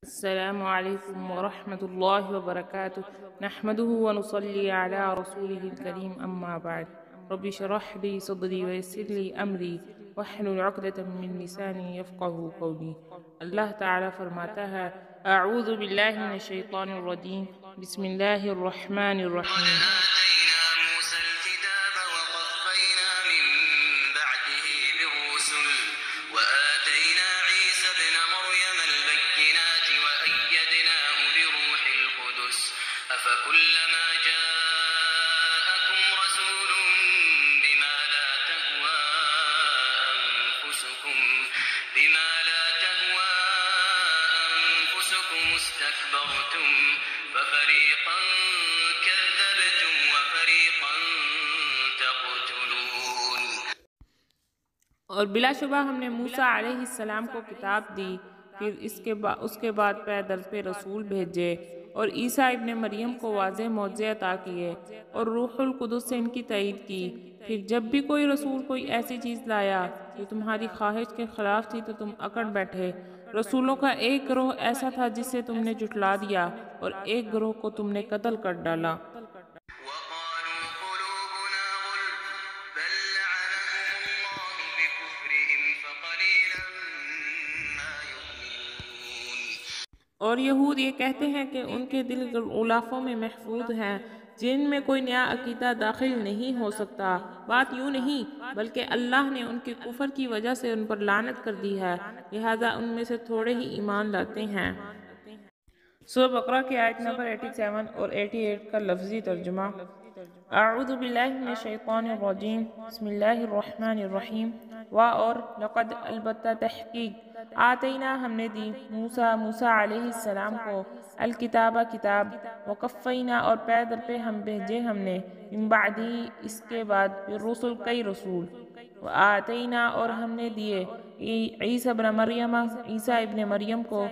السلام عليكم ورحمة الله وبركاته. نحمده ونصلي على رسوله الكريم أما بعد. رب اشرح لي صدري ويسر لي أمري واحلل عقدة من لساني يفقه قولي. اللہ تعالیٰ فرماتا ہے اعوذ باللہ من الشیطان الرجیم بسم اللہ الرحمن الرحیم. اور بلا شبہ ہم نے موسیٰ علیہ السلام کو کتاب دی، پھر اس کے بعد پے در پہ رسول بھیجے اور عیسیٰ ابن مریم کو واضح معجزے عطا کیے اور روح القدس سے ان کی تائید کی. پھر جب بھی کوئی رسول کوئی ایسی چیز لایا جو تمہاری خواہش کے خلاف تھی تو تم اکڑ بیٹھے. رسولوں کا ایک گروہ ایسا تھا جسے تم نے جھٹلا دیا اور ایک گروہ کو تم نے قتل کر ڈالا. اور یہود یہ کہتے ہیں کہ ان کے دل غلافوں میں محفوظ ہیں جن میں کوئی نیا عقیدہ داخل نہیں ہو سکتا. بات یوں نہیں بلکہ اللہ نے ان کے کفر کی وجہ سے ان پر لعنت کر دی ہے، لہٰذا ان میں سے تھوڑے ہی ایمان لاتے ہیں. سورہ بقرہ کی آیت نمبر 87 اور 88 کا لفظی ترجمہ. اعوذ باللہ من الشیطان الرجیم بسم اللہ الرحمن الرحیم. اور لقد البتہ تحقیق آتینا ہم نے دی موسیٰ علیہ السلام کو الکتاب کتاب وقفینا اور پے در پہ ہم بھیجے ہم نے من بعدی اس کے بعد بالرسل کئی رسول. وآتینا اور ہم نے دیے عیسیٰ ابن مریم عیسیٰ ابن مریم کو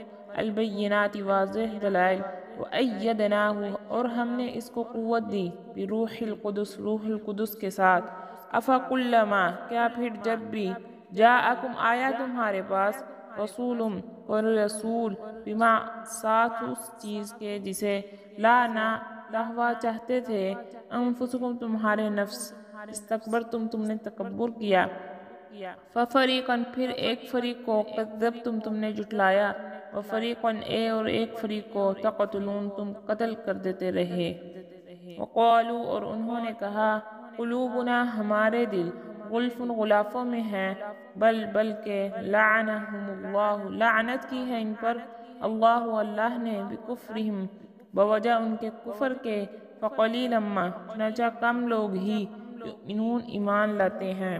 البینات واضح دلائل وَأَيَّدْنَاهُ اور ہم نے اس کو قوت دی بروح القدس روح القدس کے ساتھ. افَكُلَّمَا کیا پھر جب بھی جاءکم آیا تمہارے پاس رسول بما ساتھ اس چیز کے جسے لا نہ تہوا چاہتے تھے انفسکم تمہارے نفس استکبرتم تم نے تکبر کیا. فَفَرِيقًا پھر ایک فریق کو کذبتم تم نے جھٹلایا وَفَرِيقًا اور ایک فریق کو تقتلون تم قتل کر دیتے رہے. وَقَالُوا اور انہوں نے کہا قلوبنا ہمارے دل غلف غلافوں میں ہیں بلکہ لعنہم اللہ لعنت کی ہے ان پر اللہ نے بکفرہم بوجہ ان کے کفر کے فقلیلا ما چنانچہ کم لوگ ہی یؤمنون ایمان لاتے ہیں.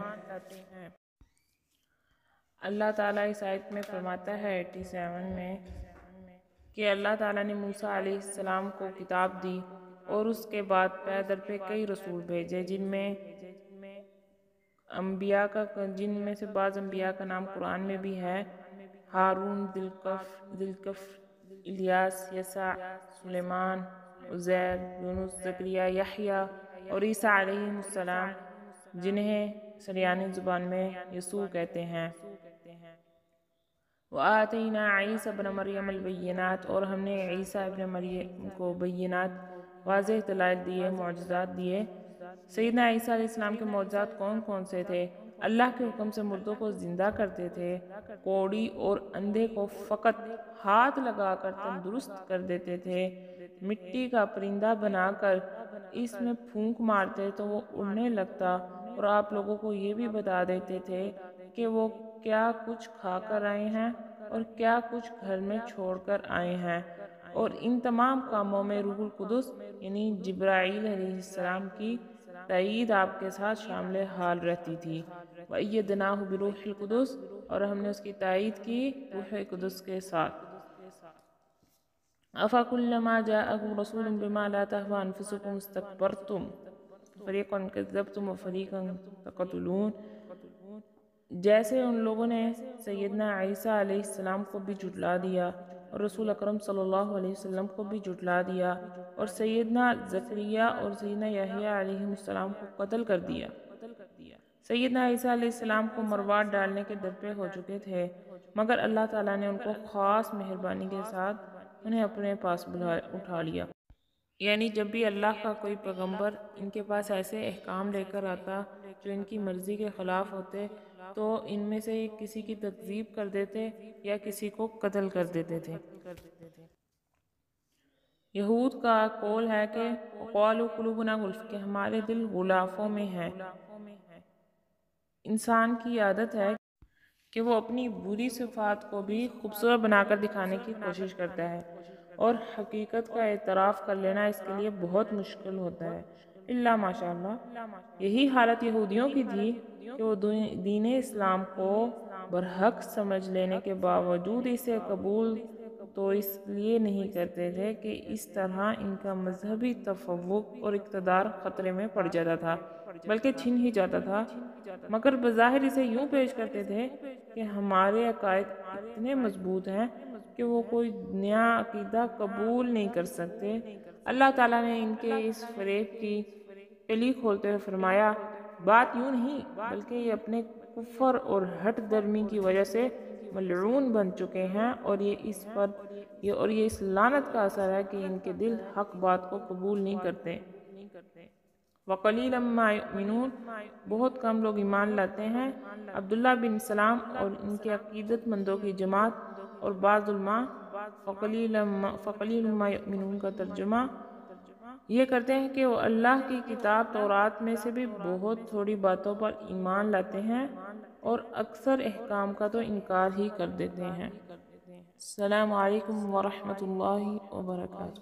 اللہ تعالیٰ اس آیت میں فرماتا ہے 87 میں کہ اللہ تعالیٰ نے موسیٰ علیہ السلام کو کتاب دی اور اس کے بعد پے در پہ کئی رسول بھیجے جن میں سے بعض انبیاء کا نام قرآن میں بھی ہے: ہارون، ذوالکفل، الیاس، یسع، سلیمان، عزیر، یونس، زکریا، یحییٰ اور عیسیٰ علیہ السلام جنہیں سریانی زبان میں یسوع کہتے ہیں. وآتینا عیسیٰ ابن مریم البینات اور ہم نے عیسیٰ ابن مریم کو بینات واضح دلائل دیے معجزات دیے. سیدنا عیسیٰ علیہ السلام کے معجزات کون کون سے تھے؟ اللہ کے حکم سے مردوں کو زندہ کرتے تھے، کوڑی اور اندھے کو فقط ہاتھ لگا کر تندرست کر دیتے تھے، مٹی کا پرندہ بنا کر اس میں پھونک مارتے تو وہ اڑنے لگتا، اور آپ لوگوں کو یہ بھی بتا دیتے تھے کہ وہ کیا کچھ کھا کر آئے ہیں اور کیا کچھ گھر میں چھوڑ کر آئے ہیں. اور ان تمام کاموں میں روح القدس یعنی جبرائیل علیہ السلام کی تائید آپ کے ساتھ شامل حال رہتی تھی. وَأَيَّدْنَاهُ بِرُوحِ الْقُدُسِ اور ہم نے اس کی تائید کی روح قدس کے ساتھ. أَفَكُلَّمَا جَاءَكُمْ رَسُولٌ بِمَا لَا تَهْوَىٰ أَنفُسُكُمُ اسْتَكْبَرْتُمْ فَرِيقًا كَذَّبْتُمْ وَفَرِيقًا تَقْتُلُونَ. جیسے ان لوگوں نے سیدنا عیسیٰ علیہ السلام کو بھی جھٹلا دیا اور رسول اکرم صلی اللہ علیہ وسلم کو بھی جھٹلا دیا اور سیدنا زکریا اور سیدنا یحییٰ علیہ السلام کو قتل کر دیا. سیدنا عیسیٰ علیہ السلام کو مروات ڈالنے کے درپے ہو چکے تھے مگر اللہ تعالیٰ نے ان کو خاص مہربانی کے ساتھ انہیں اپنے پاس اٹھا لیا۔ یعنی جب بھی اللہ کا کوئی پیغمبر ان کے پاس ایسے احکام لے کر آتا جو ان کی مرضی کے خلاف ہوتے تو ان میں سے کسی کی تکذیب کر دیتے یا کسی کو قتل کر دیتے تھے۔ یہود کا قول ہے کہ وَقَالُوا قُلُوبُنَا غُلْفٌ، کہ ہمارے دل غلافوں میں ہیں۔ انسان کی عادت ہے کہ وہ اپنی بری صفات کو بھی خوبصورت بنا کر دکھانے کی کوشش کرتا ہے، اور حقیقت کا اعتراف کر لینا اس کے لیے بہت مشکل ہوتا ہے، الا ماشاء اللہ۔ یہی حالت یہودیوں کی تھی کہ وہ دین اسلام کو برحق سمجھ لینے کے باوجود اسے قبول تو اس لیے نہیں کرتے تھے کہ اس طرح ان کا مذہبی تفوق اور اقتدار خطرے میں پڑ جاتا تھا، بلکہ چھن ہی جاتا تھا۔ مگر بظاہر اسے یوں پیش کرتے تھے کہ ہمارے عقائد اتنے مضبوط ہیں کہ وہ کوئی نیا عقیدہ قبول نہیں کر سکتے۔ اللہ تعالیٰ نے ان کے اس فریب کی کلی کھولتے ہوئے فرمایا، بات یوں نہیں بلکہ یہ اپنے کفر اور ہٹ درمی کی وجہ سے ملعون بن چکے ہیں، اور یہ اس لعنت کا اثر ہے کہ ان کے دل حق بات کو قبول نہیں کرتے۔ وَقَلِيلًا مَا يُؤْمِنُونَ، بہت کم لوگ ایمان لاتے ہیں۔ عبداللہ بن سلام اور ان کے عقیدت مندوں کی جماعت اور بعض علماء فَقَلِيلٌ مَا يُؤْمِنُونَ کا ترجمہ یہ کرتے ہیں کہ وہ اللہ کی کتاب تورات میں سے بھی بہت تھوڑی باتوں پر ایمان لاتے ہیں اور اکثر احکام کا تو انکار ہی کر دیتے ہیں۔ السلام علیکم ورحمۃ اللہ وبرکاتہ۔